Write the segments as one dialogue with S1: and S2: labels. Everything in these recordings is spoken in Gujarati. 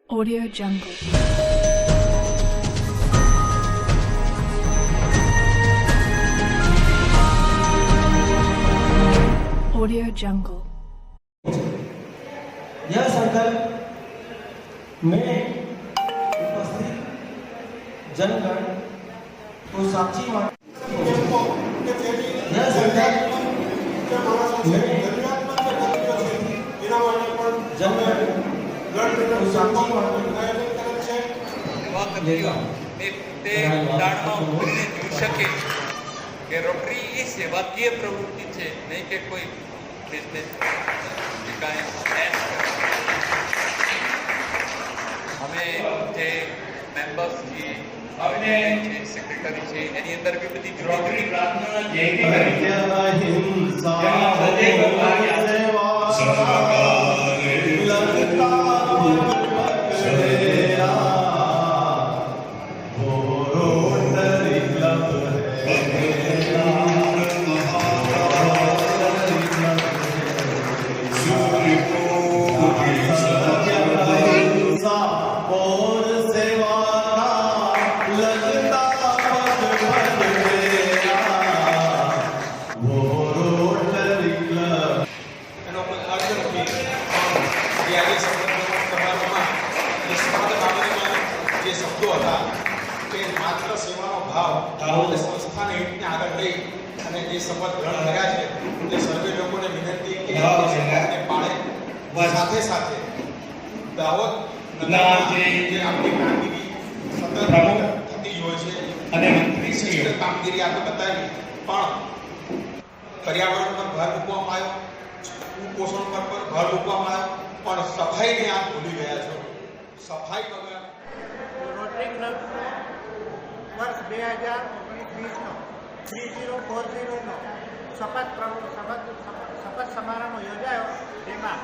S1: Audio Jungle. Audio Jungle.
S2: यह संकल्प में उपस्थित जनगण को साक्षी मान यह संकल्प में जनगण को साक्षी
S3: શકે કે રોટરી એ સેવાકીય પ્રવૃત્તિ છે, નહીં કે કોઈ બિઝનેસ અમે જે મેમ્બર્સ છીએ, સેક્રેટરી છે, એની અંદર બી બધી જુદી પ્રાર્થના
S4: જે શબ્દો હતા તે માત્ર સેવાનો ભાવ સંસ્થાને હિતને આગળ લઈ અને જે શપથ ગ્રહણ કર્યા છે તે સર્વે લોકોને વિનંતી કે શપથને પાળે, સાથે સાથે દાહોદ નગરના જે આપણી કામગીરી સતત થતી જ હોય છે અને વિશિષ્ટ કામગીરી આપણે બતાવી, પણ પર્યાવરણ પર ભાર મૂકવામાં આવ્યો, કુપોષણ પર ભાર મૂકવામાં આવ્યો, પણ સફાઈને આપ ભૂલી ગયા છો. સફાઈ વગર
S5: રોટરી ક્લબ વર્ષ 2019-20નો 3040નો શપથ સમારંભ યોજાયો, જેમાં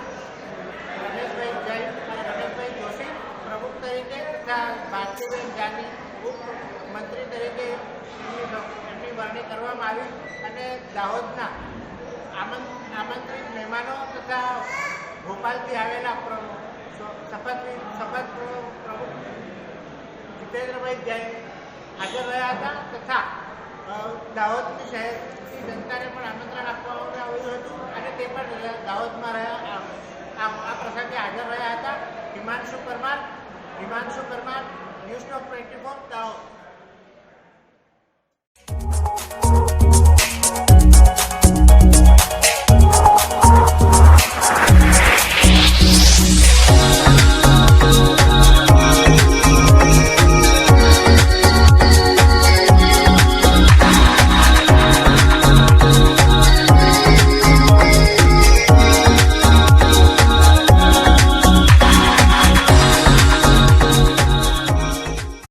S5: રમેશભાઈ જૈન અને રમેશભાઈ જોશી પ્રમુખ તરીકે તથા ભારતીબેન જાની ઉપમંત્રી તરીકે એમની વરણી કરવામાં આવી અને દાહોદના આમંત્રિત મહેમાનો તથા ભોપાલથી આવેલા શપથ પ્રમુખ જીતેન્દ્રભાઈ જૈન હાજર રહ્યા હતા તથા દાહોદની શહેરની જનતાને પણ આમંત્રણ આપવામાં આવ્યું હતું અને તે પણ દાહોદમાં આ પ્રસંગે હાજર રહ્યા હતા. હિમાંશુ પરમાર, ન્યૂઝ 24 દાહોદ.